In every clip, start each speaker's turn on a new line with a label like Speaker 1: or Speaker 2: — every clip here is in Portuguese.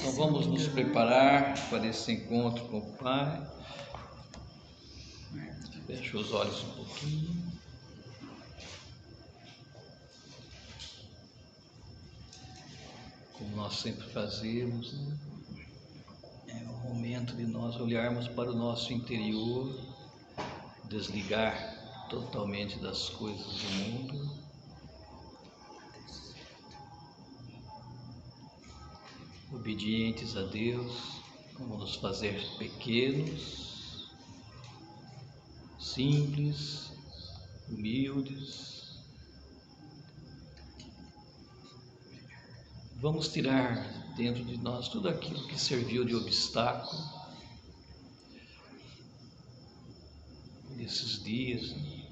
Speaker 1: Então vamos nos preparar para esse encontro com o Pai. Fecha os olhos um pouquinho. Como nós sempre fazemos, né? É o momento de nós olharmos para o nosso interior, desligar totalmente das coisas do mundo. Obedientes a Deus, vamos nos fazer pequenos, simples, humildes. Vamos tirar dentro de nós tudo aquilo que serviu de obstáculo nesses dias, né,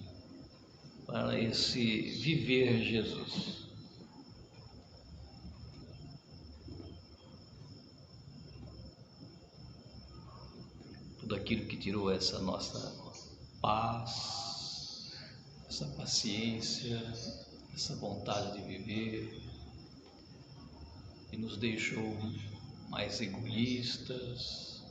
Speaker 1: para esse viver Jesus. Tudo aquilo que tirou essa nossa paz, essa paciência, essa vontade de viver, e nos deixou mais egoístas,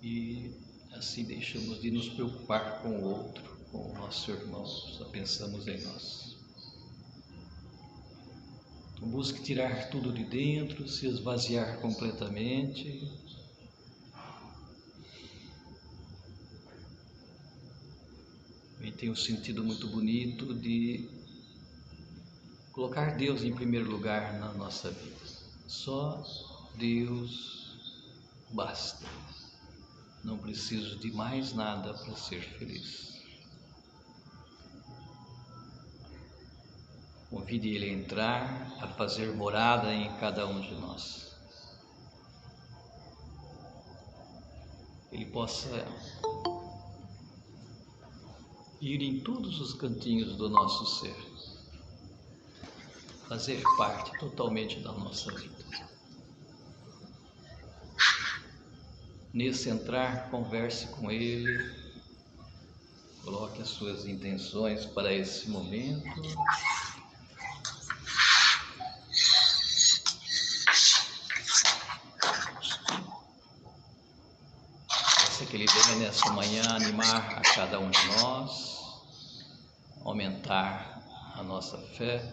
Speaker 1: e assim deixamos de nos preocupar com o outro, com o nosso irmão, só pensamos em nós. Então busque tirar tudo de dentro, se esvaziar completamente. E tem um sentido muito bonito de colocar Deus em primeiro lugar na nossa vida. Só Deus basta. Não preciso de mais nada para ser feliz. Convide Ele a entrar, a fazer morada em cada um de nós. Ele possa ir em todos os cantinhos do nosso ser, fazer parte totalmente da nossa vida. Nesse entrar, converse com Ele, coloque as suas intenções para esse momento. Peça que Ele venha nessa manhã animar a cada um de nós, aumentar a nossa fé,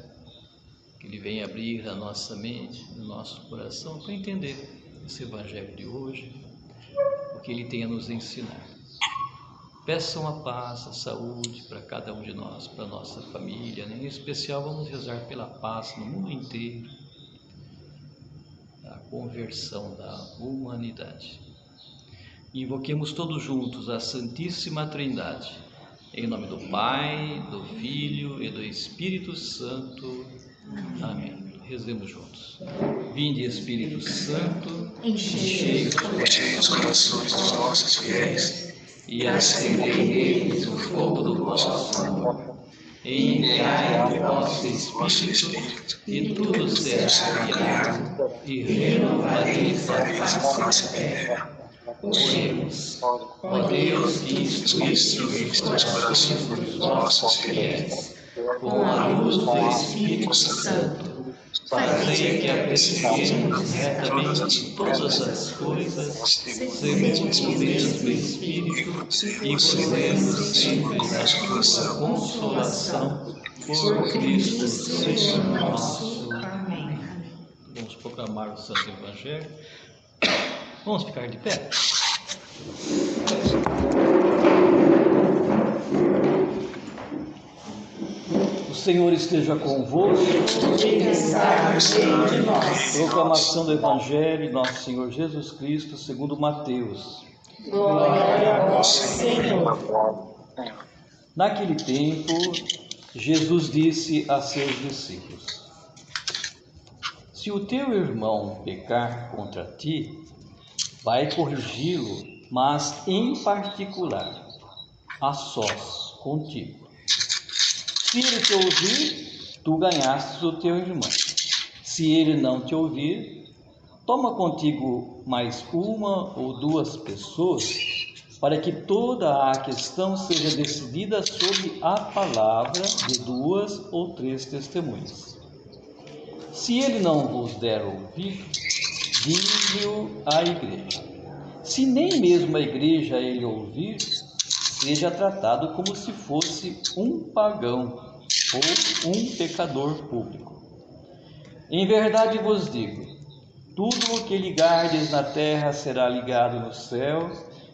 Speaker 1: que Ele venha abrir a nossa mente, o nosso coração para entender esse Evangelho de hoje, o que Ele tem a nos ensinar. Peçam a paz, a saúde para cada um de nós, para a nossa família, né? Em especial vamos rezar pela paz no mundo inteiro, a conversão da humanidade. Invoquemos todos juntos a Santíssima Trindade, em nome do Pai, do Filho e do Espírito Santo. Amém. Rezemos juntos. Vinde, Espírito Santo, enchei os corações dos nossos fiéis e acendei neles o fogo do vosso amor. Enviai o vosso Espírito, e tudo será criado, e renovareis a face da terra. Oremos. Ó Deus, que instruíste os corações dos vossos fiéis com a luz do Espírito Santo, fazei que apreciemos retamente todas as coisas, segundo o mesmo Espírito, e gozemos sempre da sua consolação, por Cristo Senhor nosso. Amém. Vamos proclamar o Santo Evangelho. Vamos ficar de pé? O Senhor esteja convosco. Proclamação do Evangelho de nosso Senhor Jesus Cristo segundo Mateus.
Speaker 2: Glória a vós, Senhor.
Speaker 1: Naquele tempo, Jesus disse a seus discípulos: se o teu irmão pecar contra ti, vai corrigi-lo, mas em particular, a sós contigo. Se ele te ouvir, tu ganhastes o teu irmão. Se ele não te ouvir, toma contigo mais uma ou duas pessoas, para que toda a questão seja decidida sob a palavra de duas ou três testemunhas. Se ele não vos der ouvido, dize-o à igreja. Se nem mesmo a igreja ele ouvir, seja tratado como se fosse um pagão ou um pecador público. Em verdade vos digo, tudo o que ligardes na terra será ligado no céu,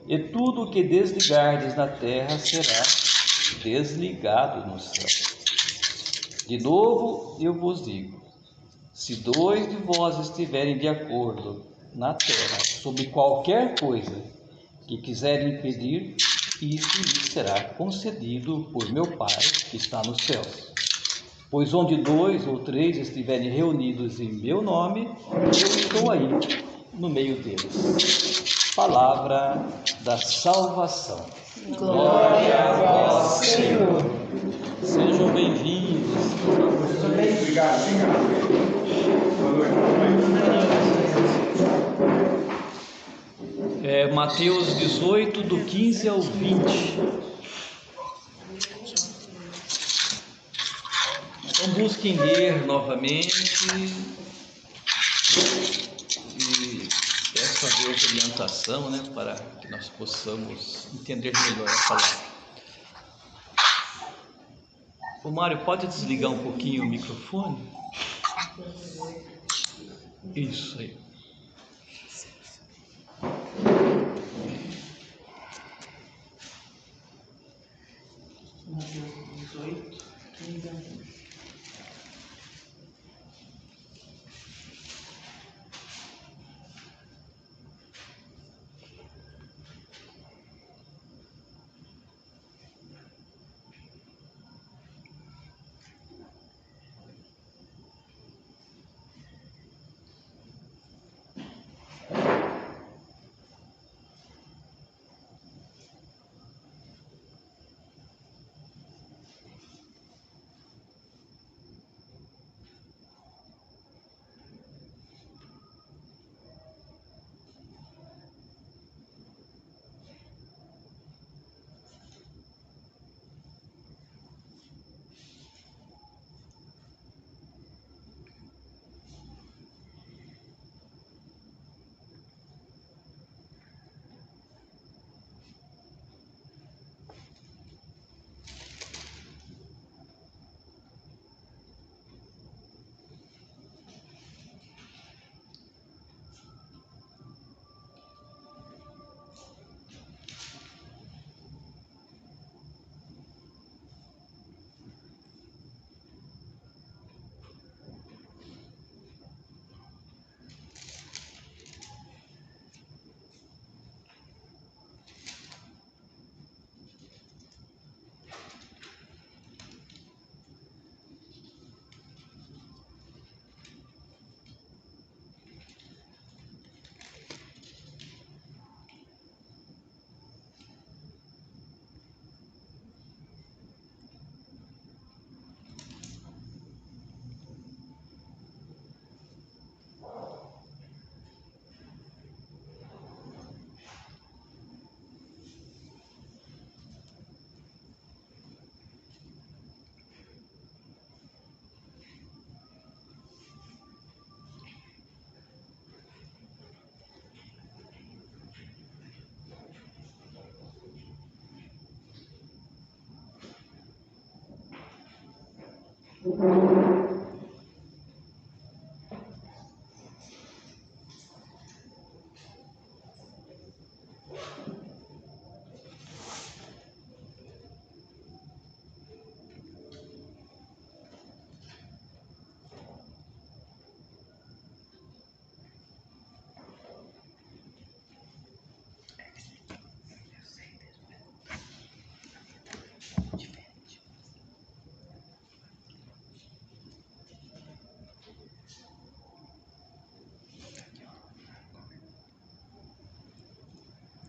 Speaker 1: e tudo o que desligardes na terra será desligado no céu. De novo eu vos digo, se 2 de vós estiverem de acordo na terra sobre qualquer coisa que quiserem pedir, isso lhes será concedido por meu Pai que está nos céus. Pois onde 2 ou 3 estiverem reunidos em meu nome, eu estou aí no meio deles. Palavra da salvação.
Speaker 2: Glória a vós, Senhor.
Speaker 1: Sejam bem-vindos.
Speaker 3: Obrigado.
Speaker 1: Mateus 18, do 15 ao 20. Então busquem ler novamente e peço a Deus orientação, para que nós possamos entender melhor a palavra. O Mário, pode desligar um pouquinho o microfone? Isso aí.
Speaker 2: Mateus 18, 15 a 20.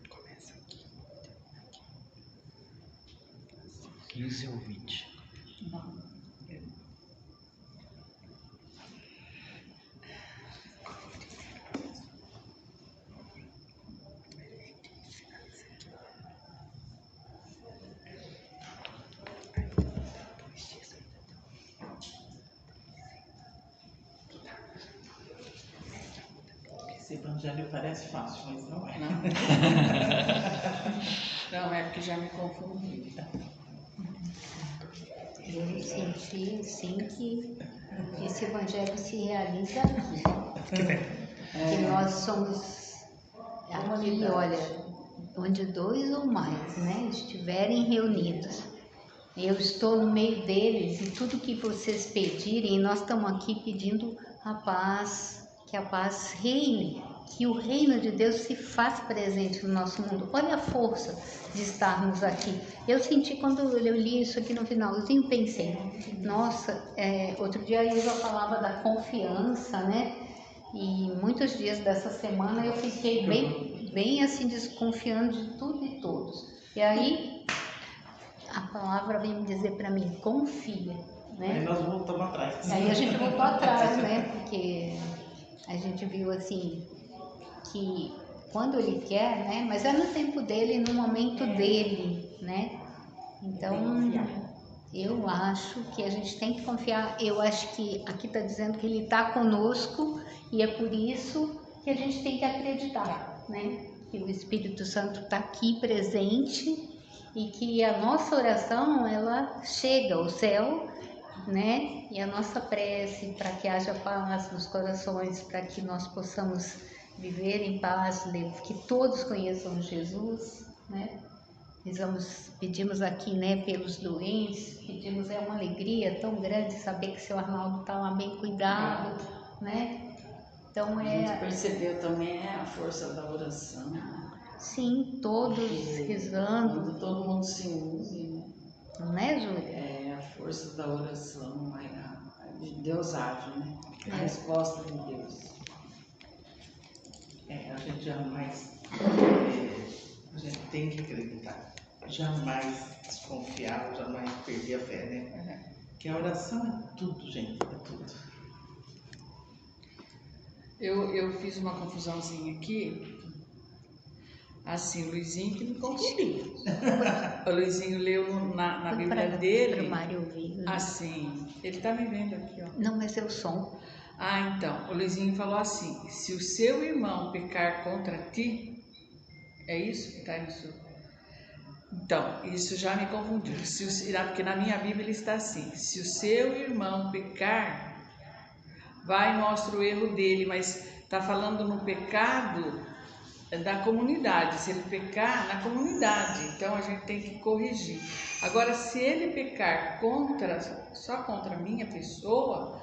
Speaker 3: Começa aqui.
Speaker 1: 15 ao 20.
Speaker 2: Não. Esse evangelho parece fácil, mas não é.
Speaker 4: Não, é porque já me confundi.
Speaker 5: Eu senti, assim, que esse evangelho se realiza aqui. Que nós somos aqui, olha, onde dois ou mais, né, estiverem reunidos. Eu estou no meio deles e tudo que vocês pedirem, nós estamos aqui pedindo a paz, que a paz reine, que o reino de Deus se faça presente no nosso mundo. Olha a força de estarmos aqui. Eu senti quando eu li isso aqui no finalzinho, pensei, nossa, outro dia a Isa falava da confiança, né? E muitos dias dessa semana eu fiquei bem assim desconfiando de tudo e todos. E aí a palavra vem me dizer para mim, confia, né?
Speaker 2: Aí nós voltamos atrás.
Speaker 5: Aí a gente voltou atrás, né? Porque a gente viu assim que quando ele quer, né? Mas é no tempo dele, no momento dele, né? Então eu acho que a gente tem que confiar. Eu acho que aqui está dizendo que ele está conosco e é por isso que a gente tem que acreditar, né? Que o Espírito Santo está aqui presente e que a nossa oração ela chega ao céu, né? E a nossa prece para que haja paz nos corações, para que nós possamos viver em paz, que todos conheçam Jesus, né? Pedimos aqui, né, pelos doentes, pedimos, é uma alegria tão grande saber que seu Arnaldo está lá bem cuidado, né? Então
Speaker 4: A gente percebeu também a força da oração.
Speaker 5: Sim, todos rezando.
Speaker 4: Quando todo mundo se une,
Speaker 5: né, Júlia?
Speaker 4: É a força da oração, de Deus age, né? A resposta de Deus.
Speaker 2: A gente jamais, a gente tem que acreditar, jamais desconfiar, jamais perder a fé, né? Que a oração é tudo, gente, é tudo.
Speaker 4: Eu fiz uma confusãozinha aqui. Assim, o Luizinho que me confundiu. O Luizinho leu na Bíblia dele. Assim, ele tá me vendo aqui, ó.
Speaker 5: Não, mas é o som.
Speaker 4: Ah, então, o Luizinho falou assim: se o seu irmão pecar contra ti, é isso que está isso? Então, isso já me confundiu. Porque na minha Bíblia está assim: se o seu irmão pecar, vai e mostra o erro dele, mas está falando no pecado da comunidade, se ele pecar na comunidade, então a gente tem que corrigir. Agora, se ele pecar só contra a minha pessoa,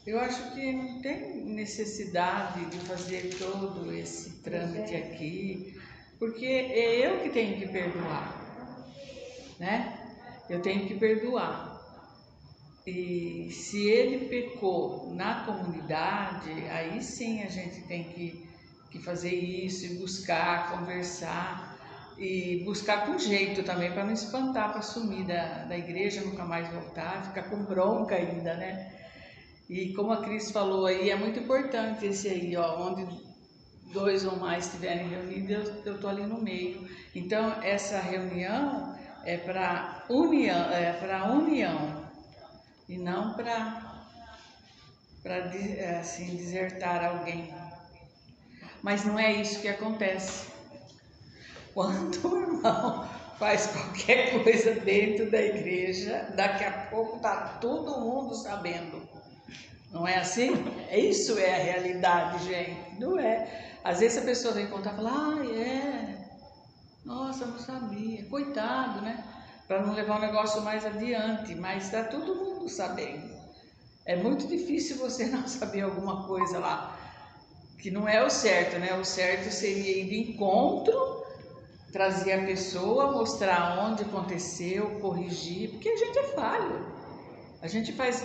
Speaker 4: eu acho que não tem necessidade de fazer todo esse trâmite aqui, porque é eu que tenho que perdoar, né? Eu tenho que perdoar. E se ele pecou na comunidade, aí sim a gente tem que fazer isso e buscar, conversar e buscar com jeito também para não espantar, para sumir da igreja, nunca mais voltar, ficar com bronca ainda, né? E como a Cris falou aí, é muito importante esse aí, ó, onde dois ou mais estiverem reunidos, eu estou ali no meio. Então essa reunião é para união, e não para assim, desertar alguém. Mas não é isso que acontece. Quando o irmão faz qualquer coisa dentro da igreja, daqui a pouco está todo mundo sabendo. Não é assim? Isso é a realidade, gente. Não é. Às vezes a pessoa vem contar e fala, nossa, não sabia. Coitado, né? Para não levar o negócio mais adiante. Mas está todo mundo sabendo. É muito difícil você não saber alguma coisa lá. Que não é o certo, né? O certo seria ir de encontro, trazer a pessoa, mostrar onde aconteceu, corrigir, porque a gente é falho. A gente faz...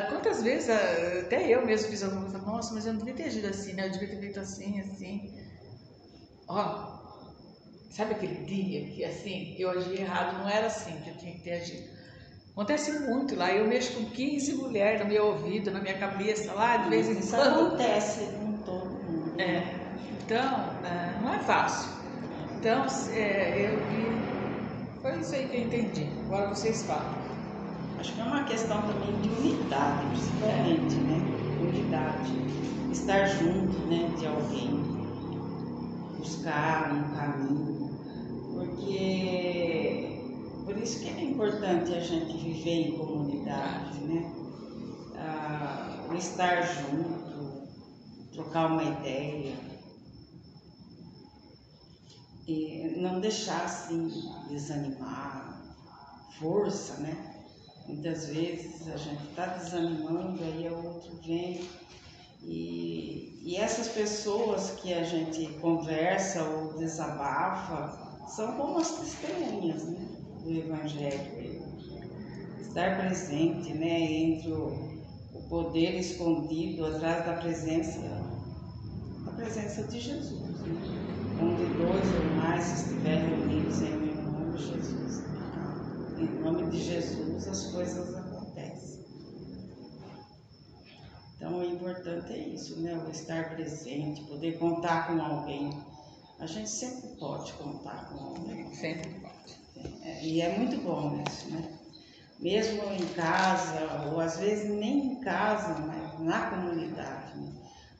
Speaker 4: Quantas vezes, até eu mesmo fiz alguma coisa, nossa, mas eu não devia ter agido assim, né? Eu devia ter feito assim, assim. Ó, sabe aquele dia que assim, eu agi errado, não era assim que eu tinha que ter agido. Acontece muito lá, eu mexo com 15 mulheres no meu ouvido, na minha cabeça lá, de vez em quando.
Speaker 6: Isso acontece com todo mundo.
Speaker 4: Então, não é fácil. Então, foi isso aí que eu entendi. Agora vocês falam.
Speaker 6: Acho que é uma questão também de unidade, principalmente, né? Unidade. Estar junto, né, de alguém. buscar um caminho, porque por isso que é importante a gente viver em comunidade, né? O estar junto, trocar uma ideia e não deixar assim desanimar, força, né? Muitas vezes a gente está desanimando, aí o outro vem e essas pessoas que a gente conversa ou desabafa são como as testemunhas, né, do Evangelho. Estar presente, né, entre o poder escondido atrás da presença de Jesus, né? Onde 2 ou mais estiverem reunidos em meu nome, Jesus. Em nome de Jesus as coisas acontecem. Então o importante é isso, né? O estar presente, poder contar com alguém. A gente sempre pode contar com alguém.
Speaker 4: Sempre pode.
Speaker 6: E é muito bom isso, né? Mesmo em casa, ou às vezes nem em casa, mas na comunidade, né?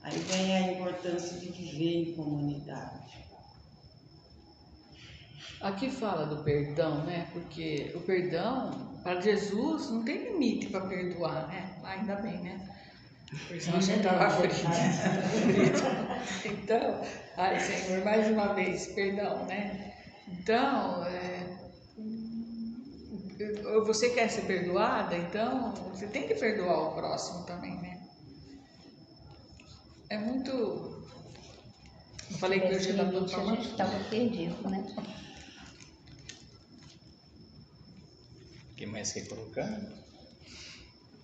Speaker 6: Aí vem a importância de viver em comunidade.
Speaker 4: Aqui fala do perdão, né? Porque o perdão, para Jesus, não tem limite para perdoar, né? Ainda bem, né? Porque senão a gente estava frito. Então, ai Senhor, mais uma vez, perdão, né? Então, você quer ser perdoada, então você tem que perdoar o próximo também, né? É muito. Eu falei que hoje está tudo
Speaker 5: a gente estava perdido, né?
Speaker 1: Quem mais quer colocar?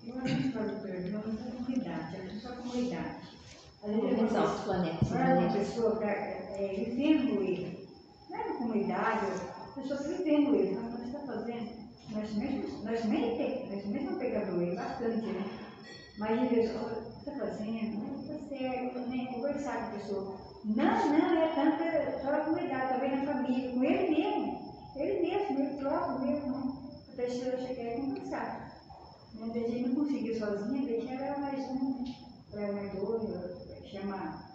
Speaker 7: Eu acho que fala do perdão nessa comunidade, é só comunidade. Às vezes
Speaker 5: Vamos ao planeta.
Speaker 7: uma pessoa vivendo ele, não é na comunidade, a pessoa vivendo ele, mas o que você está fazendo? Nós mesmos pecadores, bastante, né? Mas a pessoa, o que está fazendo? Não está certo, nem conversar com a pessoa. Não, é tanto só na comunidade, também na família, com ele mesmo, ele próprio mesmo, não. A pessoa chegar e conversar. A gente não conseguiu sozinha, deixa ela mais um, para mais 2, chama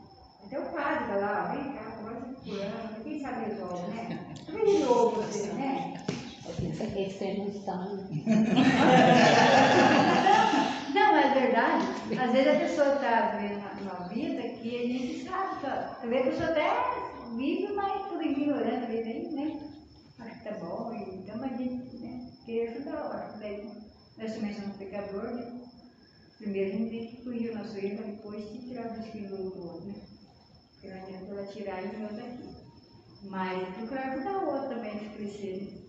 Speaker 7: até o padre tá lá, vem cá, conversa com fulano, quem sabe resolve, né? Vem de novo você, né?
Speaker 5: Eles perguntando.
Speaker 7: Não, é verdade. Às vezes a pessoa está vivendo uma vida que a gente sabe, talvez a pessoa até vive, mas por ignorância, né? Acho que tá bom, então a gente, né, queria ajudar, daí nós também somos pecadores, né? Primeiro a gente tem que corrigir o nosso erro, para depois tirar o destino do outro, né? Porque não adianta ela tirar e nós aqui. Mas procurar ajudar o outro também a crescer, né?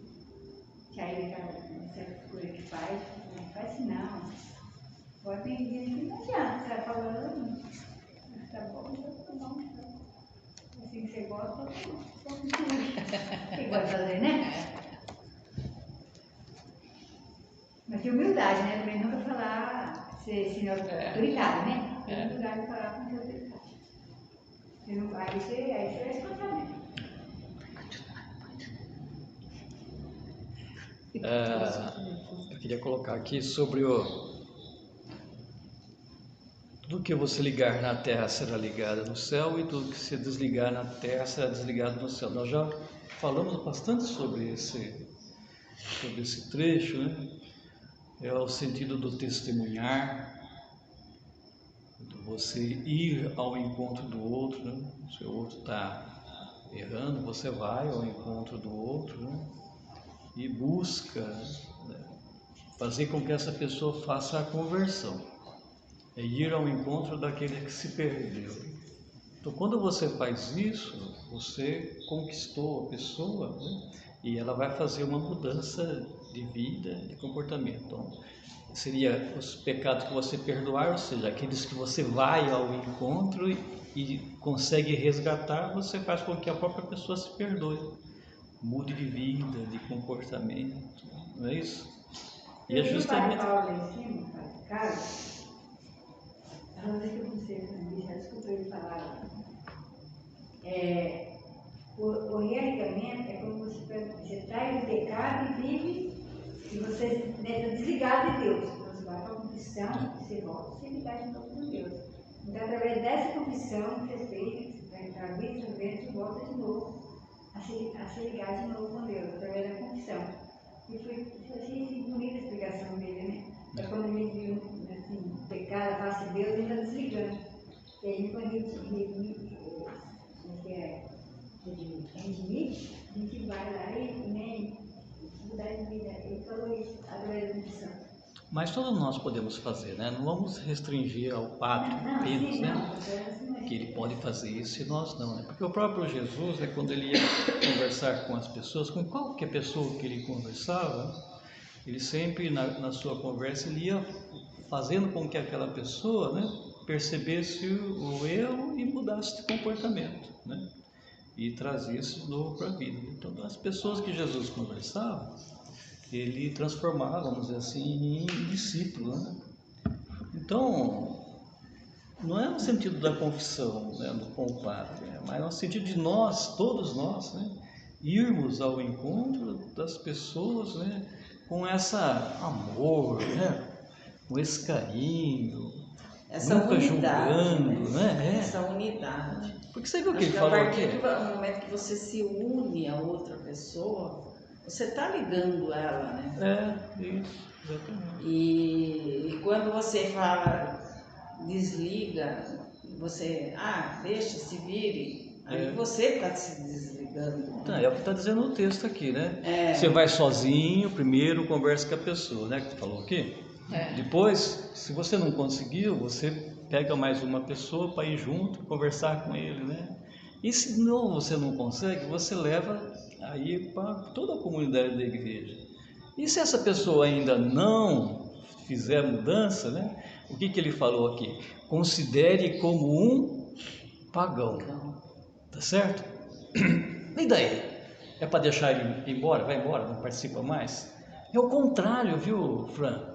Speaker 7: Sair daquela certas coisas que faz, não faz assim não. Agora tem dia que não adianta, você vai falando, tá bom, então tá bom. Assim que você gosta, tá bom. Você gosta de fazer, né? Mas de humildade, né? Também nunca falar, ser autoritário, né? Tem humildade de falar com ser autoritário. Aí você vai escutar, né?
Speaker 1: Eu queria colocar aqui sobre tudo que você ligar na terra será ligado no céu e tudo que se desligar na terra será desligado no céu. Nós já falamos bastante sobre esse trecho, né? É o sentido do testemunhar, de você ir ao encontro do outro, né? Se o outro está errando, você vai ao encontro do outro, né? E busca, né, fazer com que essa pessoa faça a conversão, é ir ao encontro daquele que se perdeu. Então, quando você faz isso, você conquistou a pessoa, né? E ela vai fazer uma mudança de vida, de comportamento. Então, seria os pecados que você perdoar, ou seja, aqueles que você vai ao encontro e consegue resgatar, você faz com que a própria pessoa se perdoe, mude de vida, de comportamento, não é isso? E é justamente...
Speaker 7: Paulo lá em cima, cara, a não ser que eu não sei, desculpa ele falar. O realinhamento é como você traz o pecado e vive, e você está desligado de Deus. Você vai para a confissão, você volta, você ligar de novo com Deus. Então, através dessa confissão que você fez, você vai entrar 20 vezes e volta de novo. de novo com Deus, através da confissão. E achei assim, bonita a explicação dele, né? É quando ele viu assim, pecado, a face de Deus, ele está desligando. E aí, quando ele redimir, a gente vai lá e nem mudar de vida. Ele falou isso através da confissão.
Speaker 1: Mas todos nós podemos fazer, né? Não vamos restringir ao padre apenas, né? Que ele pode fazer isso e nós não, né? Porque o próprio Jesus, né, quando ele ia conversar com as pessoas, com qualquer pessoa que ele conversava, ele sempre na sua conversa ele ia fazendo com que aquela pessoa, né, percebesse o erro e mudasse de comportamento, né? E trazesse isso novo para a vida. Então, as pessoas que Jesus conversava, ele transformava, vamos dizer assim, em discípulo, né? Então, não é no sentido da confissão, né, do compadre, mas no sentido de nós, todos nós, né, irmos ao encontro das pessoas, né, com esse amor, né, com esse carinho,
Speaker 6: essa
Speaker 1: nunca
Speaker 6: unidade,
Speaker 1: julgando, né?
Speaker 6: Essa unidade.
Speaker 1: Porque você viu o que
Speaker 6: Acho
Speaker 1: ele
Speaker 6: que
Speaker 1: falou
Speaker 6: a
Speaker 1: aqui?
Speaker 6: partir do momento que você se une a outra pessoa, você está ligando ela, né?
Speaker 1: Isso, exatamente.
Speaker 6: E quando você fala, desliga, você, deixa, se vire, aí você está se desligando.
Speaker 1: Então, é o que está dizendo o texto aqui, né?
Speaker 6: É.
Speaker 1: Você vai sozinho, primeiro conversa com a pessoa, né? Que tu falou aqui. Depois, se você não conseguiu, você pega mais uma pessoa para ir junto, conversar com ele, né? E se não, você não consegue, você leva aí para toda a comunidade da igreja. E se essa pessoa ainda não fizer mudança, né? O que ele falou aqui? Considere como um pagão. Tá certo? E daí? É para deixar ele ir embora? Vai embora, não participa mais? É o contrário, viu, Fran?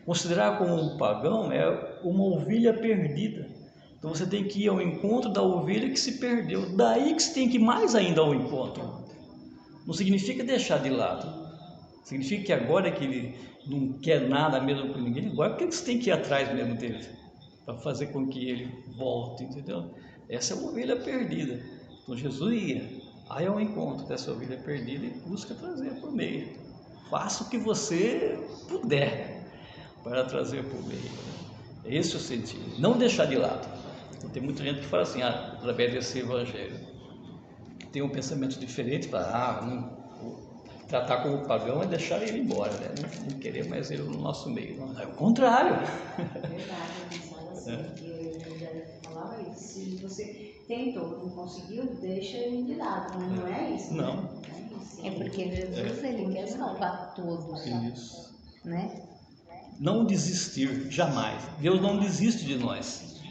Speaker 1: Considerar como um pagão é uma ovelha perdida. Então você tem que ir ao encontro da ovelha que se perdeu. Daí que você tem que ir mais ainda ao encontro. Não significa deixar de lado. Significa que agora que ele não quer nada mesmo com ninguém, agora que você tem que ir atrás mesmo dele. Para fazer com que ele volte, entendeu? Essa é uma ovelha perdida. Então Jesus ia aí ao encontro dessa ovelha perdida e busca trazer para o meio. Faça o que você puder para trazer para o meio. Né? Esse é o sentido. Não deixar de lado. Então, tem muita gente que fala assim, através desse evangelho, que tem um pensamento diferente, para tratar como pagão é deixar ele embora, né? Não querer mais ele no nosso meio. Não, é o contrário.
Speaker 7: É verdade, eu pensava assim, que eu falava isso. Se você tentou, não conseguiu, deixa ele de lado, mas não é isso.
Speaker 1: Não.
Speaker 7: Né? Não é isso.
Speaker 5: É porque Jesus, ele quer salvar todos,
Speaker 1: Isso.
Speaker 5: né?
Speaker 1: Não desistir, jamais. Deus não desiste de nós.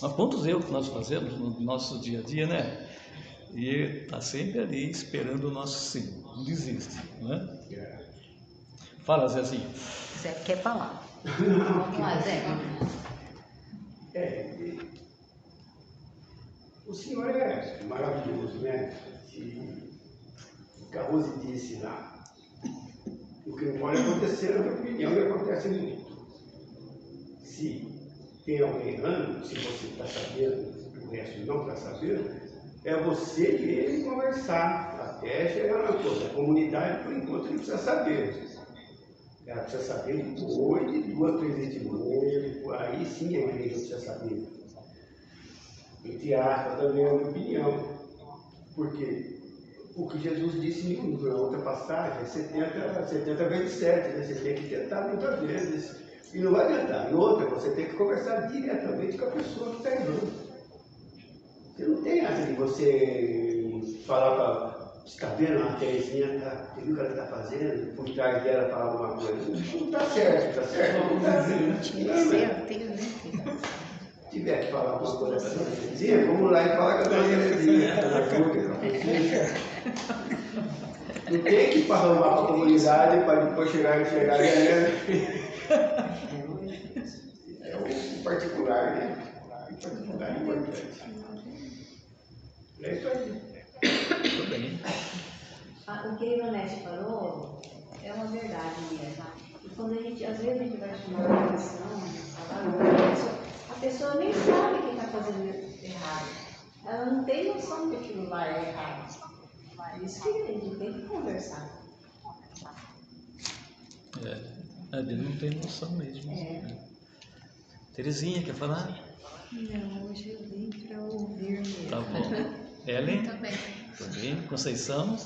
Speaker 1: Mas quantos erros que nós fazemos no nosso dia a dia, né? E está sempre ali esperando o nosso sim. Não desiste, né? Fala, Zezinho.
Speaker 5: Zé quer falar. Vamos lá, Zé.
Speaker 3: O senhor é maravilhoso, né? O que a Rose disse lá, o que não pode acontecer, na minha opinião, e acontece muito. Se tem alguém errando, se você está sabendo, o resto não está sabendo, é você e ele conversar até chegar na coisa. A comunidade, por enquanto, não precisa saber. Ela precisa saber depois de 2, 3 vezes de novo, aí sim a igreja precisa saber. Entre aspas, também é uma opinião. Porque o que Jesus disse na outra passagem é 70 vezes 7, né? Você tem que tentar muitas vezes. E não vai adiantar. E outra, você tem que conversar diretamente com a pessoa que está errando. Você não tem essa de você falar para. Você está vendo a Terezinha, você viu o que ela está fazendo? Por trás dela falar alguma coisa. Não está certo, está certo? Não está certo. Se tiver que falar alguma coisa assim, Terezinha, vamos lá e falar com a dona Terezinha. Não tem que arrumar para a comunidade para depois chegar e enxergar a é o particular, né? O particular é importante. É isso aí.
Speaker 1: Tudo bem.
Speaker 7: O que a Ivonete falou é uma verdade mesmo. E quando a gente, às vezes a gente vai chamar a atenção, falar a pessoa nem sabe que está fazendo errado. Ela não tem noção que aquilo lá é errado.
Speaker 6: Por isso que a gente tem que conversar.
Speaker 1: Ele não tem noção mesmo. Terezinha, quer falar?
Speaker 8: Não, hoje eu vim para ouvir mesmo.
Speaker 1: Tá bom. Ellen? Também. Conceição?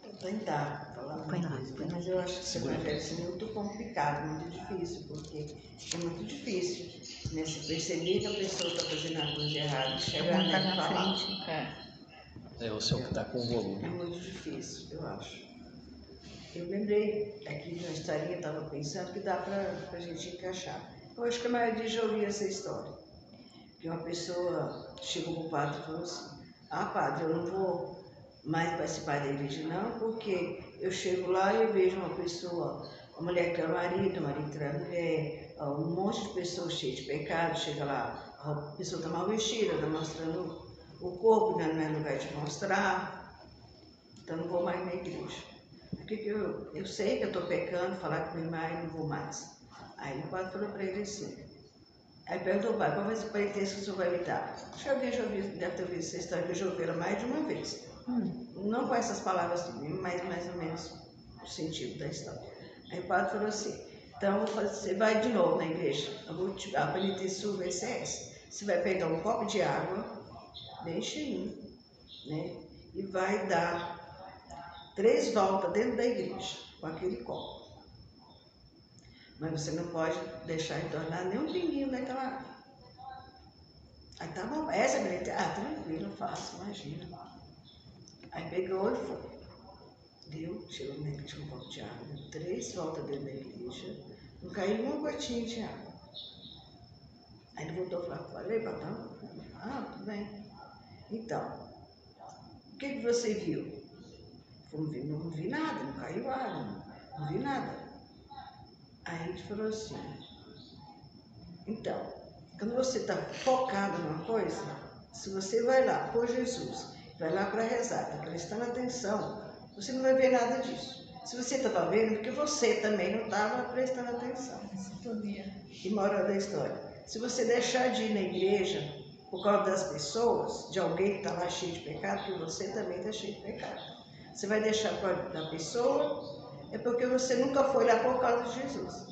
Speaker 6: Vou tentar falar uma coisa, mas eu acho que esse evangelho é muito complicado, muito difícil, porque é muito difícil, né? Se perceber que a pessoa está fazendo a coisa errada, chegar lá e falar.
Speaker 1: É o senhor que está com o volume.
Speaker 6: É muito difícil, eu acho. Eu lembrei aqui de uma historinha, estava pensando que dá para a gente encaixar. Eu acho que a maioria já ouviu essa história. Que uma pessoa chegou para o padre e falou assim: ah, padre, eu não vou mais participar da igreja não, porque eu chego lá e eu vejo uma pessoa, uma mulher que trai o marido que trai a mulher, um monte de pessoas cheias de pecado, chega lá, a pessoa está mal vestida, está mostrando o corpo, não é lugar de mostrar, então não vou mais na igreja. Porque eu sei que eu estou pecando, falar com minha mãe, não vou mais. Aí o padre falou para ele assim, aí perguntou ao pai, qual vai ser a penitência que o senhor vai me dar? Acho que alguém já ouviu, deve ter ouvido essa história, que eu já ouvi ela mais de uma vez. Não com essas palavras assim, mas mais ou menos o sentido da história. Aí o padre falou assim, então você vai de novo na igreja, a penitência sua vai ser essa. Você vai pegar um copo de água, bem cheinho, né? E vai dar 3 voltas dentro da igreja com aquele copo. Mas você não pode deixar entornar nem um pinguinho daquela água. Aí tá bom, essa é a tranquilo, eu faço, imagina. Aí pegou e foi. Deu, chegou na igreja com um copo de água, deu 3 voltas dentro da igreja, não caiu uma gotinha de água. Aí ele voltou e falou, falei, patrão? Ah, tudo bem. Então, o que você viu? Não vi nada, não caiu água, não vi nada. Aí a gente falou assim, então, quando você está focado numa coisa, se você vai lá por Jesus, vai lá para rezar, está prestando atenção, você não vai ver nada disso. Se você estava vendo, porque você também não estava prestando atenção. E moral da história, se você deixar de ir na igreja por causa das pessoas, de alguém que está lá cheio de pecado, porque você também está cheio de pecado. Você vai deixar da pessoa, é porque você nunca foi lá por causa de Jesus.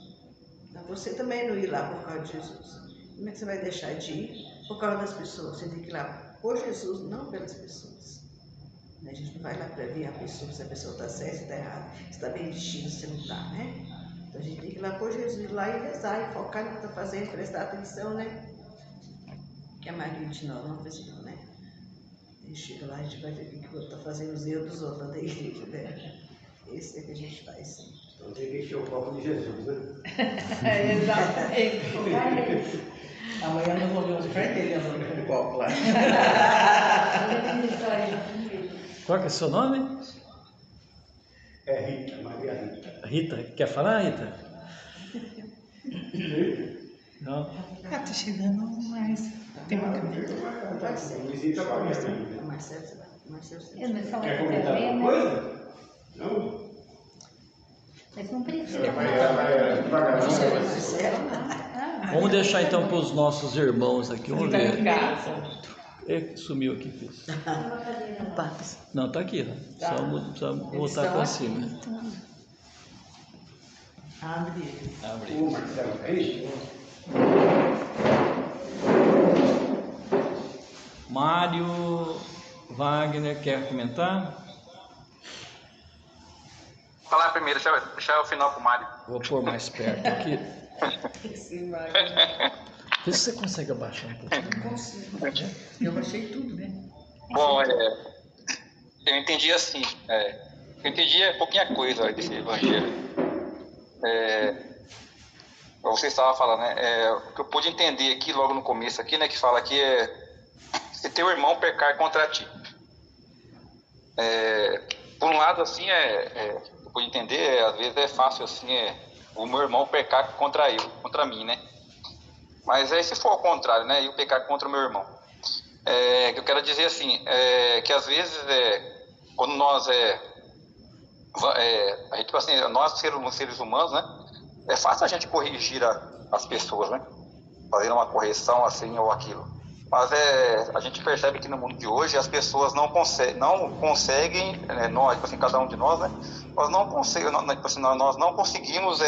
Speaker 6: Então você também não ir lá por causa de Jesus. Como é que você vai deixar de ir por causa das pessoas? Você tem que ir lá por Jesus, não pelas pessoas. A gente não vai lá para ver a pessoa, se a pessoa está certa, se está errada, se está bem vestida, se não está, né? Então a gente tem que ir lá por Jesus, ir lá e rezar, e focar no que está fazendo, prestar atenção, né? Que a maioria de nós não faz isso, né? A gente chega lá, a gente vai ver o que o outro está fazendo, os erros dos outros lá da igreja, né? Esse é que a gente faz sempre.
Speaker 3: Então tem que encher o copo de Jesus, né?
Speaker 4: Exatamente.
Speaker 2: Amanhã nós vamos ver uns carteirinhos com o copo lá.
Speaker 1: Qual que é o seu nome?
Speaker 3: É Rita, Maria Rita.
Speaker 1: Rita, quer falar, Rita? Não?
Speaker 2: Tá chegando mais. Tem uma caneta.
Speaker 3: O Luizinho está pagando ainda.
Speaker 6: Marcelo,
Speaker 5: Eu não falei
Speaker 3: Quer
Speaker 5: que
Speaker 3: comentar
Speaker 5: também,
Speaker 3: alguma
Speaker 5: né?
Speaker 3: coisa? Não?
Speaker 5: Mas não precisa.
Speaker 3: Vai devagar.
Speaker 1: Vamos deixar então para os nossos irmãos aqui. Vamos
Speaker 4: Tá em
Speaker 1: ver.
Speaker 4: casa.
Speaker 1: Sumiu aqui, Cris.
Speaker 5: Papas.
Speaker 1: Não, tá aqui. Ó.
Speaker 4: Tá.
Speaker 1: Só botar
Speaker 4: estão
Speaker 1: para
Speaker 4: aqui.
Speaker 1: cima.
Speaker 2: Abre ele.
Speaker 1: Abre.
Speaker 3: Ô, Marcelo, é isso?
Speaker 1: Mário Wagner quer comentar?
Speaker 9: Vou falar primeiro, deixar o final pro Mário.
Speaker 1: Vou pôr mais perto aqui.
Speaker 4: Sim, vai.
Speaker 1: Vê se você consegue abaixar um pouco.
Speaker 4: Não consigo. Eu baixei tudo, né?
Speaker 9: Bom, eu entendi assim, eu entendi pouquinha coisa desse evangelho. Você estava falando, né? O que eu pude entender aqui, logo no começo aqui, né? Que fala que se teu irmão pecar contra ti. Por um lado, assim, eu pude entender, às vezes é fácil, assim, o meu irmão pecar contra mim, né? Mas aí se for ao contrário, né? Eu pecar contra o meu irmão. Eu quero dizer assim, que às vezes, quando nós, a gente, assim, nós seres humanos, né? É fácil a gente corrigir as pessoas, né? Fazer uma correção assim ou aquilo. Mas a gente percebe que no mundo de hoje as pessoas não conseguem, nós, tipo assim, cada um de nós, né, nós não conseguimos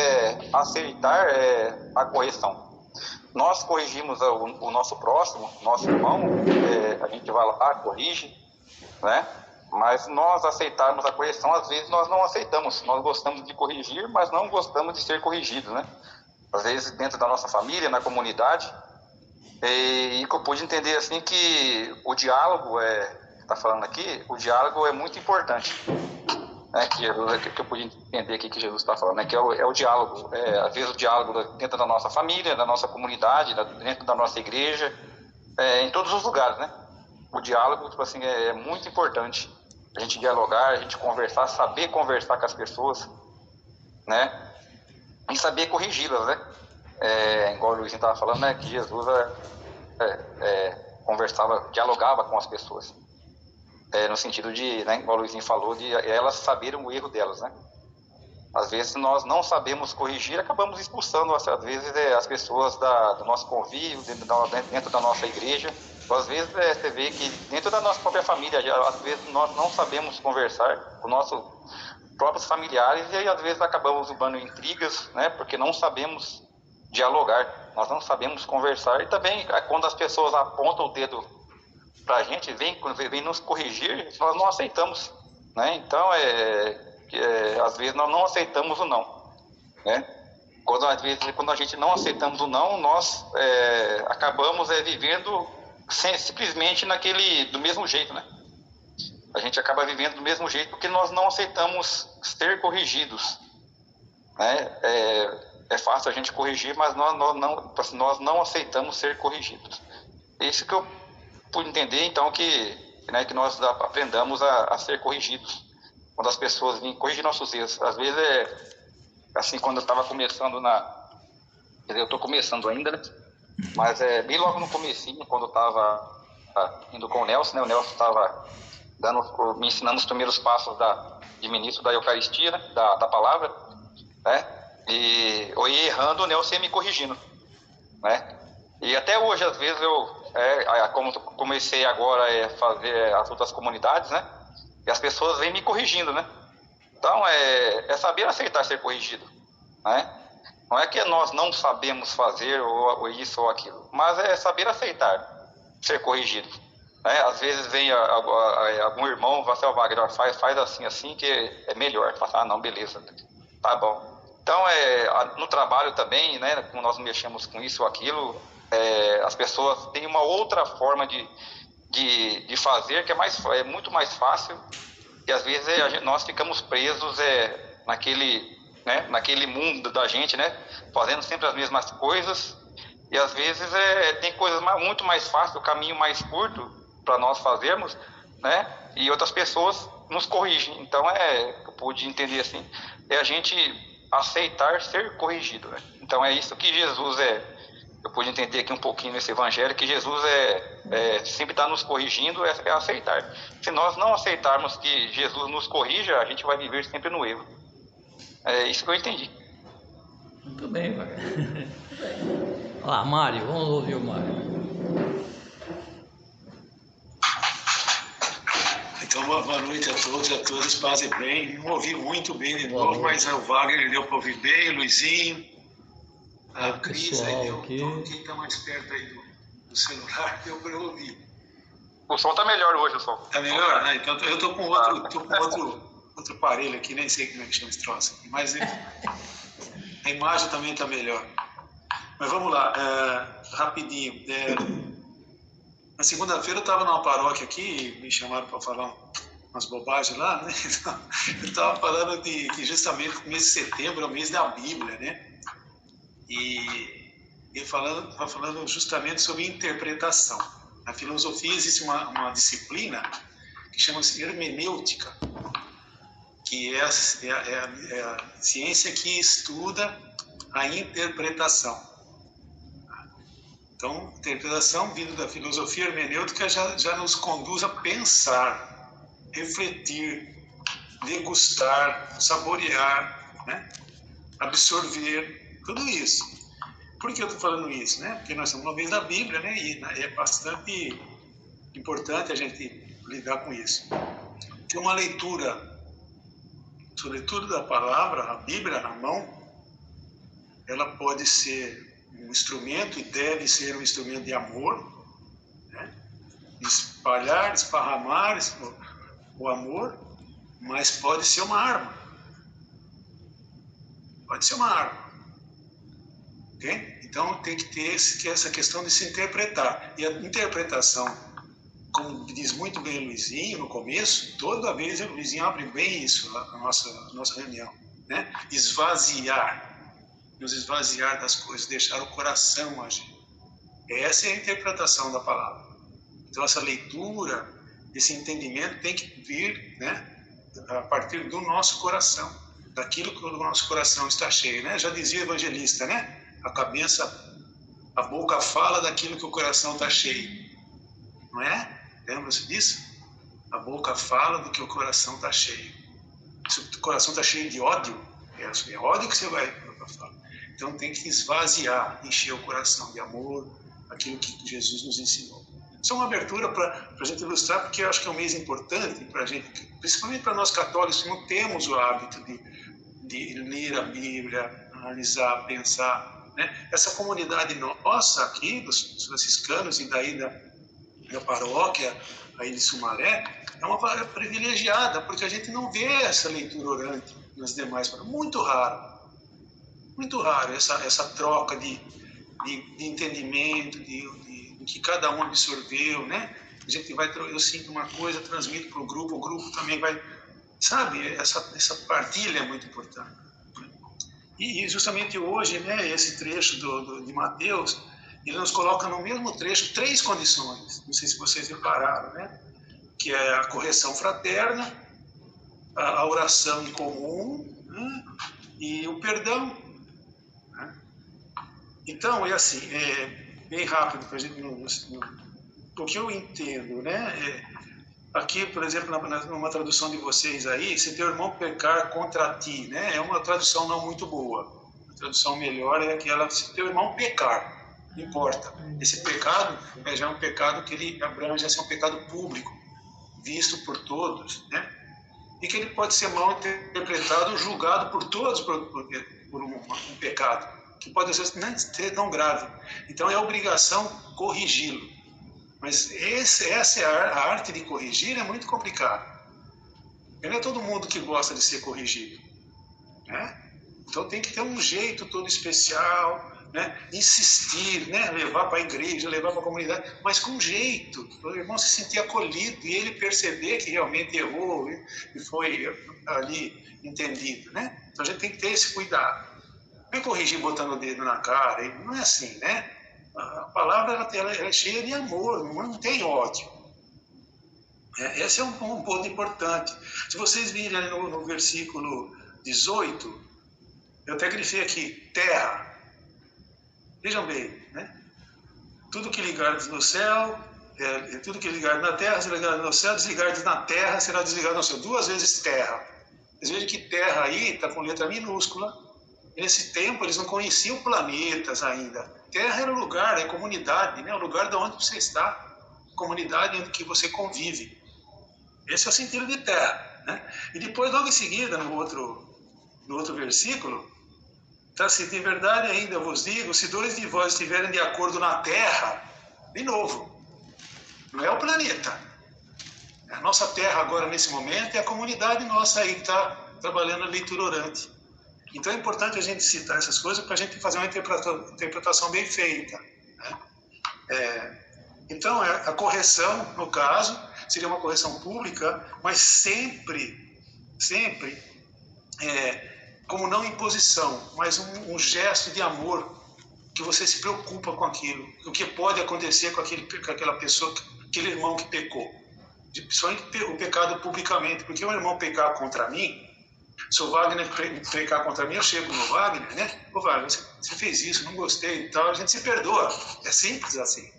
Speaker 9: aceitar a correção. Nós corrigimos o nosso próximo, nosso irmão, a gente vai lá, corrige, né? Mas nós aceitarmos a correção, às vezes nós não aceitamos. Nós gostamos de corrigir, mas não gostamos de ser corrigidos, né? Às vezes dentro da nossa família, na comunidade. E que eu pude entender assim que o diálogo está falando aqui, o diálogo é muito importante, né? Que eu pude entender aqui que Jesus está falando, né? Que é o diálogo, às vezes o diálogo dentro da nossa família, da nossa comunidade, dentro da nossa igreja, em todos os lugares, né? O diálogo, tipo assim, é muito importante. A gente dialogar, a gente conversar, saber conversar com as pessoas, né? E saber corrigi-las, né? Igual o Luizinho estava falando, né? Que Jesus conversava, dialogava com as pessoas. No sentido de, né? Igual o Luizinho falou, de elas saberem o erro delas, né? Às vezes nós não sabemos corrigir, acabamos expulsando, às vezes, as pessoas do nosso convívio, dentro da nossa igreja. Às vezes você vê que dentro da nossa própria família, às vezes nós não sabemos conversar com nossos próprios familiares e aí às vezes acabamos levando intrigas, né? Porque não sabemos dialogar, nós não sabemos conversar. E também quando as pessoas apontam o dedo para a gente, vem nos corrigir, nós não aceitamos, né? Então às vezes nós não aceitamos o não, né? Às vezes quando a gente não aceitamos o não, nós acabamos vivendo simplesmente do mesmo jeito, né? A gente acaba vivendo do mesmo jeito porque nós não aceitamos ser corrigidos, né? É fácil a gente corrigir, mas nós não aceitamos ser corrigidos. É isso que eu pude entender, então, que nós aprendamos a ser corrigidos. Quando as pessoas vêm corrigir nossos erros. Às vezes assim, quando eu estava começando eu estou começando ainda, né? Mas bem logo no comecinho, quando eu estava indo com o Nelson, né? O Nelson estava me ensinando os primeiros passos de ministro da Eucaristia, né? da palavra, né? E eu ia errando, o Nelson ia me corrigindo, né? E até hoje, às vezes, como comecei agora a fazer as outras comunidades, né? E as pessoas vêm me corrigindo, né? Então, é saber aceitar ser corrigido, né? Não é que nós não sabemos fazer ou isso ou aquilo, mas é saber aceitar ser corrigido, né? Às vezes vem algum irmão, vai ser o Wagner, faz assim que é melhor. Fala, não, beleza, tá bom. Então, no trabalho também, né? Como nós mexemos com isso ou aquilo, as pessoas têm uma outra forma de fazer que é muito mais fácil, e às vezes nós ficamos presos naquele mundo da gente, né? Fazendo sempre as mesmas coisas, e às vezes tem coisas muito mais fáceis, o caminho mais curto para nós fazermos, né? E outras pessoas nos corrigem. Então, eu pude entender assim, a gente aceitar ser corrigido, né? Então, é isso que Jesus eu pude entender aqui um pouquinho nesse evangelho, que Jesus sempre está nos corrigindo, é aceitar. Se nós não aceitarmos que Jesus nos corrija, a gente vai viver sempre no erro. É isso que eu entendi.
Speaker 1: Muito bem, Wagner. Olá, Mário, vamos ouvir o Mário.
Speaker 10: Então, boa noite a todos e a todas, paz e bem. Não ouvi muito bem de novo, mas o Wagner deu para ouvir bem, o Luizinho, a Cris, quem está mais perto aí do celular, deu para eu ouvir.
Speaker 9: O som está melhor hoje, o som.
Speaker 10: Está melhor, né? Então, eu estou com outro aparelho aqui, nem sei como é que chama esse troço aqui, mas a imagem também está melhor. Mas vamos lá, rapidinho. Na segunda-feira eu estava numa paróquia aqui, me chamaram para falar umas bobagens lá, né? Então, eu estava falando que justamente o mês de setembro é o mês da Bíblia, né? E falando justamente sobre interpretação. Na filosofia existe uma disciplina que chama-se hermenêutica, que é a ciência que estuda a interpretação. Então, interpretação vindo da filosofia hermenêutica já nos conduz a pensar, refletir, degustar, saborear, né? Absorver, tudo isso. Por que eu estou falando isso, né? Porque nós estamos no meio da Bíblia, né? E é bastante importante a gente lidar com isso. Tem uma leitura, a leitura da palavra, a Bíblia na mão, ela pode ser um instrumento e deve ser um instrumento de amor, né? Espalhar, esparramar o amor, mas pode ser uma arma. Pode ser uma arma. Okay? Então tem que ter essa questão de se interpretar. E a interpretação, como diz muito bem o Luizinho no começo, toda vez o Luizinho abre bem isso, a nossa reunião, né? Esvaziar, nos esvaziar das coisas, deixar o coração agir. Essa é a interpretação da palavra. Então essa leitura, esse entendimento tem que vir, né, a partir do nosso coração, daquilo que o nosso coração está cheio, né? Já dizia o evangelista, né? A boca fala daquilo que o coração está cheio, não é? Lembra-se disso? A boca fala do que o coração está cheio. Se o coração está cheio de ódio, é ódio que você vai falar. Então tem que esvaziar, encher o coração de amor, aquilo que Jesus nos ensinou. Isso é uma abertura para a gente ilustrar, porque eu acho que é um mês importante para a gente, principalmente para nós católicos, que não temos o hábito de ler a Bíblia, analisar, pensar, né? Essa comunidade nossa aqui, dos franciscanos e daí da paróquia aí de Sumaré, é uma privilegiada, porque a gente não vê essa leitura orante nas demais, muito raro essa troca de entendimento, do que cada um absorveu, né? A gente eu sinto uma coisa, transmito para o grupo também vai, sabe? Essa partilha é muito importante. E justamente hoje, né, esse trecho de Mateus, ele nos coloca no mesmo trecho 3 condições, não sei se vocês repararam, né? Que é a correção fraterna, a oração em comum, né? E o perdão. Né? Então, é assim, bem rápido, para a gente o que eu entendo, né? Aqui, por exemplo, numa tradução de vocês aí, se teu irmão pecar contra ti, né? É uma tradução não muito boa. A tradução melhor é aquela, se teu irmão pecar, não importa. Esse pecado já é um pecado que ele abrange, é um pecado público, visto por todos, né? E que ele pode ser mal interpretado, julgado por todos por um pecado, que pode nem ser tão grave. Então é obrigação corrigi-lo. Mas essa é a arte de corrigir, é muito complicado. Não é todo mundo que gosta de ser corrigido, né? Então tem que ter um jeito todo especial, né? Insistir, né? Levar para a igreja, levar para a comunidade, mas com jeito, para o irmão se sentir acolhido e ele perceber que realmente errou e foi ali entendido, né? Então a gente tem que ter esse cuidado. Não é corrigir botando o dedo na cara, não é assim, né? A palavra ela é cheia de amor, não tem ódio. Esse é um ponto importante. Se vocês virem ali no versículo 18, eu até grifei aqui, terra. Vejam bem, né? Tudo que ligardes no céu, tudo que ligardes na terra, será ligado no céu, desligardes na terra, será desligado no céu. 2 vezes terra. Vocês vejam que terra aí está com letra minúscula. Nesse tempo eles não conheciam planetas ainda. Terra era o lugar, é comunidade, né? O lugar de onde você está, comunidade onde que você convive. Esse é o sentido de terra, né? E depois, logo em seguida, no outro versículo, está assim, de verdade ainda vos digo, se 2 de vós estiverem de acordo na terra, de novo, não é o planeta. A nossa terra agora, nesse momento, é a comunidade nossa aí que está trabalhando a leitura orante. Então é importante a gente citar essas coisas para a gente fazer uma interpretação bem feita, né? Então, a correção, no caso, seria uma correção pública, mas sempre, como não imposição, mas um gesto de amor, que você se preocupa com aquilo, o que pode acontecer com aquela pessoa, aquele irmão que pecou. Principalmente o pecado publicamente, porque um irmão pecar contra mim, se o Wagner pecar contra mim, eu chego no Wagner, né? Ô Wagner, você fez isso, não gostei e tal, a gente se perdoa. É simples assim.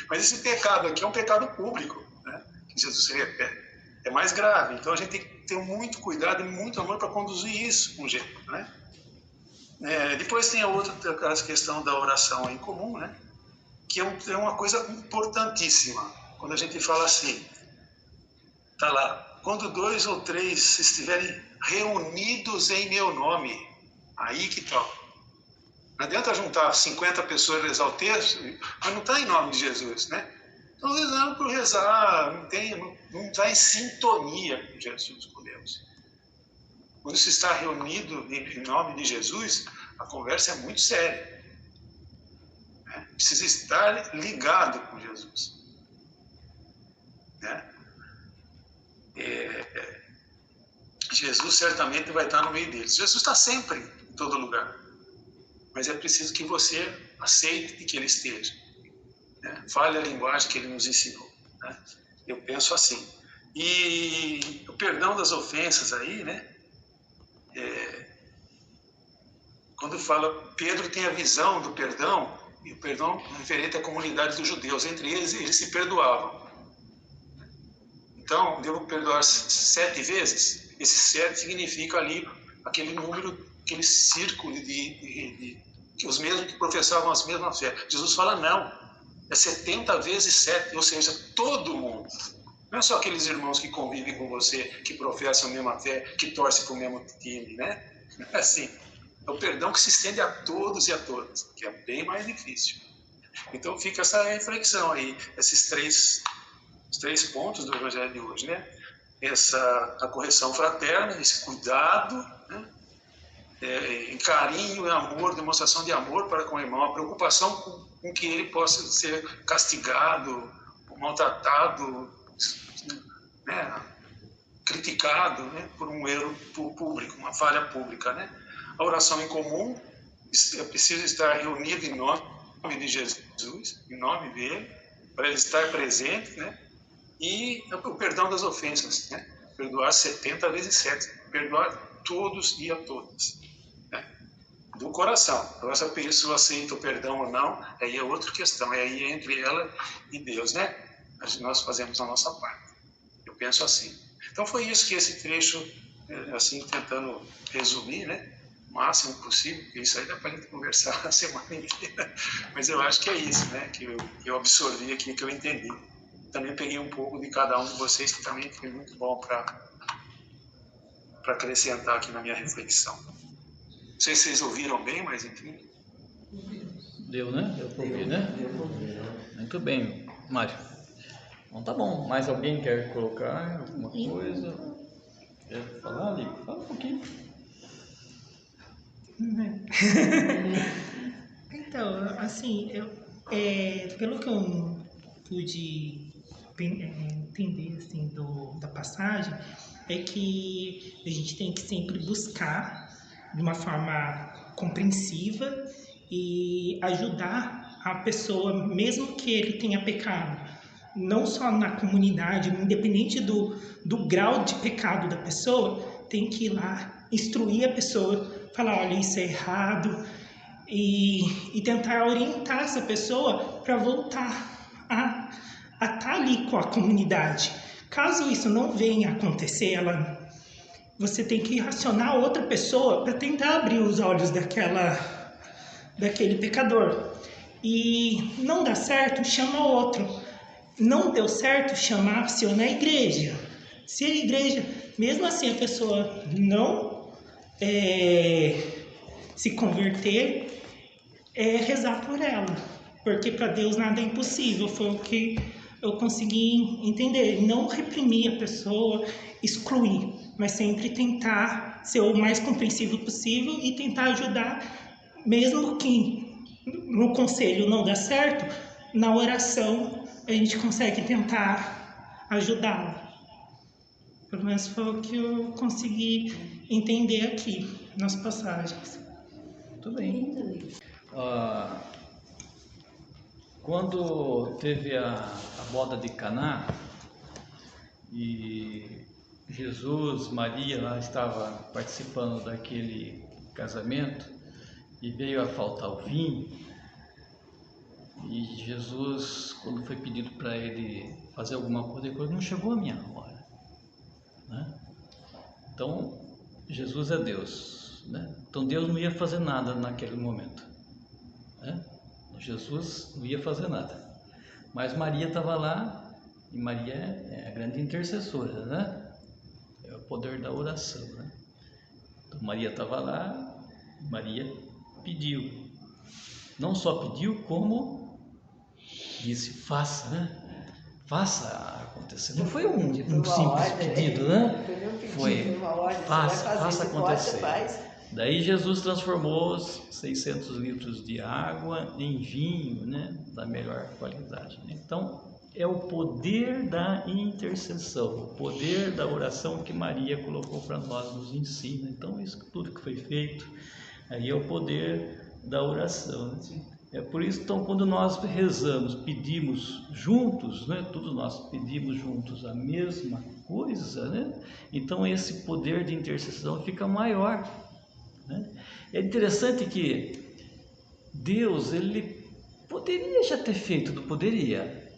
Speaker 10: Mas esse pecado aqui é um pecado público, né? Que Jesus se repete. É mais grave. Então a gente tem que ter muito cuidado e muito amor para conduzir isso com jeito, né? Depois tem a outra a questão da oração em comum, né? Que é uma coisa importantíssima. Quando a gente fala assim, tá lá, quando 2 ou 3 estiverem reunidos em meu nome, aí que tal? Não adianta juntar 50 pessoas e rezar o texto, mas não está em nome de Jesus, né? Estão rezando por rezar, não está em sintonia com Jesus, com Deus. Quando se está reunido em nome de Jesus, a conversa é muito séria. Precisa estar ligado com Jesus. Né? Jesus certamente vai estar no meio deles. Jesus está sempre em todo lugar. Mas é preciso que você aceite que ele esteja. Né? Fale a linguagem que ele nos ensinou. Né? Eu penso assim. E o perdão das ofensas aí, né? Quando fala, Pedro tem a visão do perdão, e o perdão referente à comunidade dos judeus. Entre eles se perdoavam. Então, devo perdoar 7 vezes? Esse 7 significa ali aquele número, aquele círculo de os mesmos que professavam as mesmas fé. Jesus fala não, é 70 vezes 7, ou seja, todo mundo. Não é só aqueles irmãos que convivem com você, que professam a mesma fé, que torcem para o mesmo time, né? É assim. É o perdão que se estende a todos e a todas, que é bem mais difícil. Então fica essa reflexão aí, esses 3 pontos do Evangelho de hoje, né? A correção fraterna, esse cuidado, né? Em carinho e amor, demonstração de amor para com o irmão, a preocupação com que ele possa ser castigado, maltratado, né? Criticado, né? Por um erro público, uma falha pública, né? A oração em comum, é preciso estar reunido em nome de Jesus, em nome dele, para ele estar presente, né? E o perdão das ofensas, né? Perdoar 70 vezes 7, perdoar todos e a todas, né? Do coração. Agora, se a pessoa aceita o perdão ou não, aí é outra questão, é aí entre ela e Deus, né? Nós fazemos a nossa parte. Eu penso assim. Então foi isso que esse trecho, assim, tentando resumir, né? O máximo possível, porque isso aí dá para a gente conversar a semana inteira, mas eu acho que é isso, né? Que eu absorvi aqui, que eu entendi. Também peguei um pouco de cada um de vocês, que também foi muito bom para acrescentar aqui na minha reflexão. Não sei se vocês ouviram bem, mas enfim.
Speaker 1: Deu, né? Deu para ouvir, né? Muito bem, Mário. Então tá bom. Mais alguém quer colocar alguma coisa? Quer falar, Lico? Fala um pouquinho.
Speaker 11: Então, assim, pelo que eu pude entender assim, da passagem, é que a gente tem que sempre buscar de uma forma compreensiva e ajudar a pessoa, mesmo que ele tenha pecado, não só na comunidade, independente do grau de pecado da pessoa, tem que ir lá instruir a pessoa, falar, olha, isso é errado, e tentar orientar essa pessoa para voltar a estar ali com a comunidade. Caso isso não venha a acontecer, você tem que racionar outra pessoa para tentar abrir os olhos daquele pecador. E não dá certo, chama outro. Não deu certo, aciona a igreja. Se a igreja, mesmo assim a pessoa não se converter, rezar por ela. Porque para Deus nada é impossível. Foi o que eu consegui entender. Não reprimir a pessoa, excluir, mas sempre tentar ser o mais compreensivo possível e tentar ajudar, mesmo que no conselho não dá certo, na oração a gente consegue tentar ajudá-lo. Pelo menos foi o que eu consegui entender aqui nas passagens.
Speaker 1: Muito bem. Quando teve a boda de Caná e Jesus, Maria lá estava participando daquele casamento e veio a faltar o vinho, e Jesus, quando foi pedido para ele fazer alguma coisa, ele falou, não chegou a minha hora, né? Então, Jesus é Deus, Deus, né? Então Deus não ia fazer nada naquele momento, né? Jesus não ia fazer nada, mas Maria estava lá, e Maria é a grande intercessora, né? É o poder da oração, né? Então Maria estava lá, Maria pediu, não só pediu, como disse, faça, né? Faça acontecer. Não foi um simples pedido, né? Foi, faça acontecer. Daí Jesus transformou os 600 litros de água em vinho, né? Da melhor qualidade. Então, é o poder da intercessão, o poder da oração que Maria colocou para nós, nos ensina. Então, isso tudo que foi feito, aí é o poder da oração, né? É por isso, então, quando nós rezamos, pedimos juntos, né? Todos nós pedimos juntos a mesma coisa, né? Então esse poder de intercessão fica maior, né? É interessante que Deus, ele poderia já ter feito, não poderia,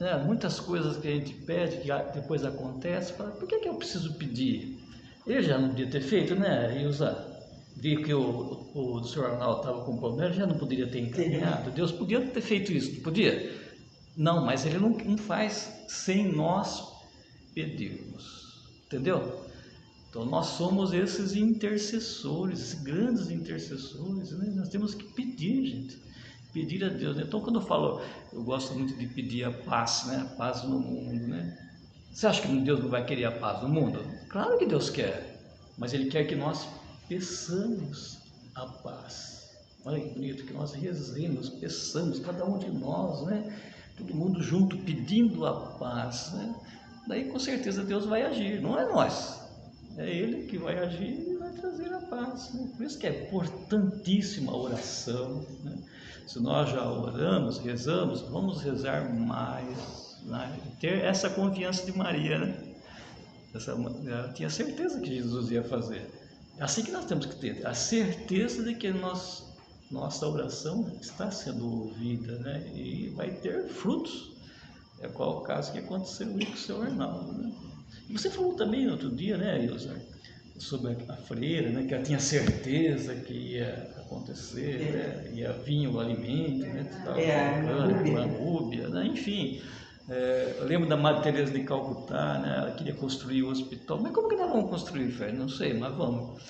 Speaker 1: né? Muitas coisas que a gente pede, que depois acontece, fala, por que eu preciso pedir? Ele já não podia ter feito, né, Ilza? Vi que o Sr. Arnaldo estava com problema, já não poderia ter encaminhado. Deus podia ter feito isso, não podia? Não, mas Ele não faz sem nós pedirmos, entendeu? Então nós somos esses intercessores, esses grandes intercessores, né? Nós temos que pedir, gente, pedir a Deus, né? Então quando eu falo, eu gosto muito de pedir a paz, né? A paz no mundo, né? Você acha que Deus não vai querer a paz no mundo? Claro que Deus quer, mas Ele quer que nós peçamos a paz. Olha que bonito, que nós rezemos, peçamos, cada um de nós, né? Todo mundo junto pedindo a paz, né? Daí com certeza Deus vai agir, não é nós, é Ele que vai agir e vai trazer a paz, né? Por isso que é importantíssima a oração, né? Se nós já oramos, rezamos, vamos rezar mais, né? Ter essa confiança de Maria, né? Ela tinha certeza que Jesus ia fazer. É assim que nós temos que ter a certeza de que nossa oração está sendo ouvida, né? E vai ter frutos. É qual o caso que aconteceu com o seu Arnaldo, né? E você falou também no outro dia, né, Ilza, sobre a freira, né? Que ela tinha certeza que ia acontecer, né? Ia vir o alimento, né? A Núbia, né? Enfim. Eu lembro da Madre Teresa de Calcutá, né? Ela queria construir o hospital, mas como que nós vamos construir, Fé? Não sei, mas vamos,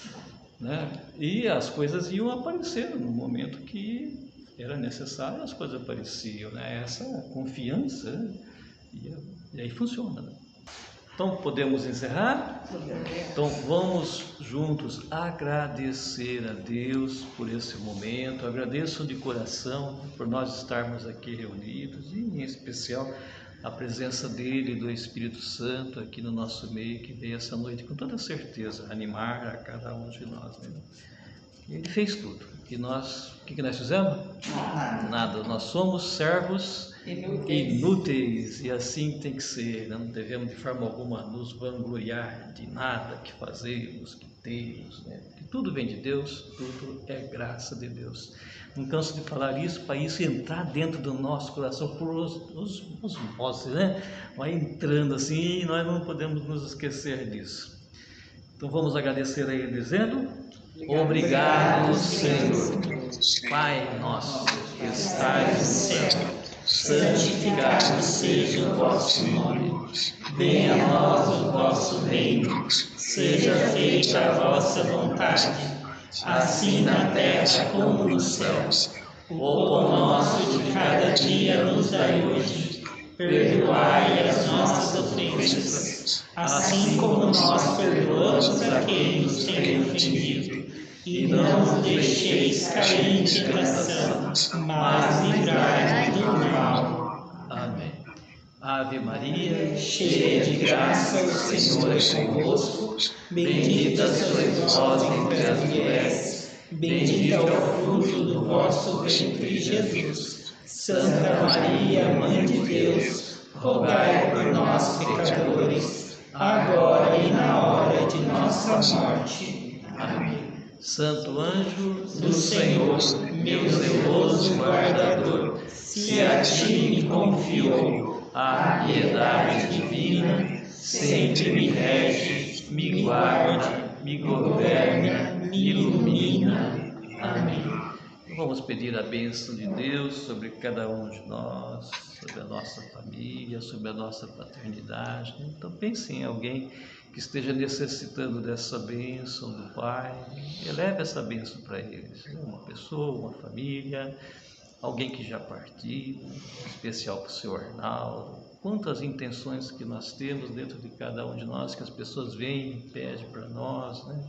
Speaker 1: né? E as coisas iam aparecendo no momento que era necessário, as coisas apareciam, né? Essa confiança, né? E aí funciona, né? Então podemos encerrar? Então vamos juntos agradecer a Deus por esse momento. Agradeço de coração por nós estarmos aqui reunidos e em especial a presença dele, do Espírito Santo aqui no nosso meio, que veio essa noite com toda certeza animar a cada um de nós, né? Ele fez tudo. E nós, o que nós fizemos? Nada. Nós somos servos inúteis, e assim tem que ser. Não devemos de forma alguma nos vangloriar de nada que fazemos, que temos, né? Porque tudo vem de Deus, tudo é graça de Deus. Não canso de falar isso, para isso entrar dentro do nosso coração por osmose, né? Vai entrando assim e nós não podemos nos esquecer disso. Então vamos agradecer a Ele dizendo: obrigado, Senhor. Pai nosso que estais no céu, santificado seja o vosso nome. Venha a nós o vosso reino. Seja feita a vossa vontade, assim na terra como nos céus. O pão nosso de cada dia nos dai hoje. Perdoai as nossas ofensas, assim como nós perdoamos a quem nos tem ofendido. E não nos deixeis cair em tentação, mas livrai-nos do mal. Amém. Ave Maria, cheia de graça, o Senhor é convosco. Bendita sois vós entre as mulheres, bendito é o fruto do vosso ventre, Jesus. Santa Maria, Mãe de Deus, rogai por nós, pecadores, agora e na hora de nossa morte. Amém. Santo anjo do Senhor, meu zeloso guardador, se a ti me confio a piedade divina, sempre me rege, me guarde, me governa,
Speaker 11: me ilumina. Amém.
Speaker 1: Vamos pedir a bênção de Deus sobre cada um de nós, sobre a nossa família, sobre a nossa paternidade. Então pense em alguém que esteja necessitando dessa bênção do Pai, eleve essa bênção para eles. Uma pessoa, uma família, alguém que já partiu, em especial para o seu Arnaldo. Quantas intenções que nós temos dentro de cada um de nós, que as pessoas vêm e pedem para nós, né?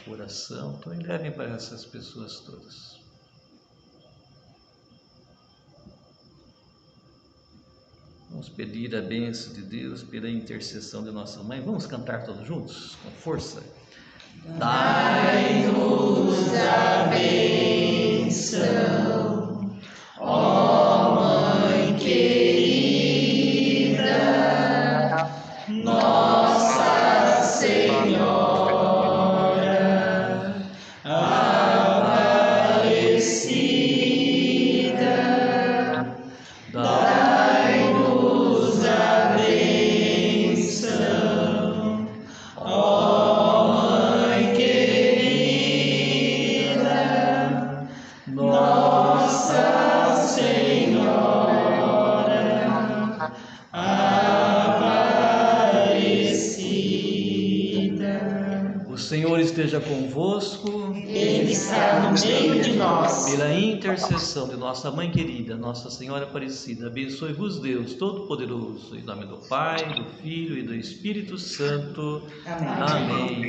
Speaker 1: Oração. Então elevem para essas pessoas todas. Vamos pedir a bênção de Deus pela intercessão de nossa mãe. Vamos cantar todos juntos, com força.
Speaker 11: Dai-nos a bênção, ó Mãe querida, Nossa Senhora Aparecida. Dai-nos a bênção, ó Mãe querida, Nossa Senhora Aparecida.
Speaker 1: O Senhor esteja convosco.
Speaker 11: Ele está no meio de nós.
Speaker 1: Pela intercessão de nossa Mãe querida, Nossa Senhora Aparecida, abençoe-vos Deus Todo-Poderoso, em nome do Pai, do Filho e do Espírito Santo.
Speaker 2: Amém.
Speaker 1: Amém.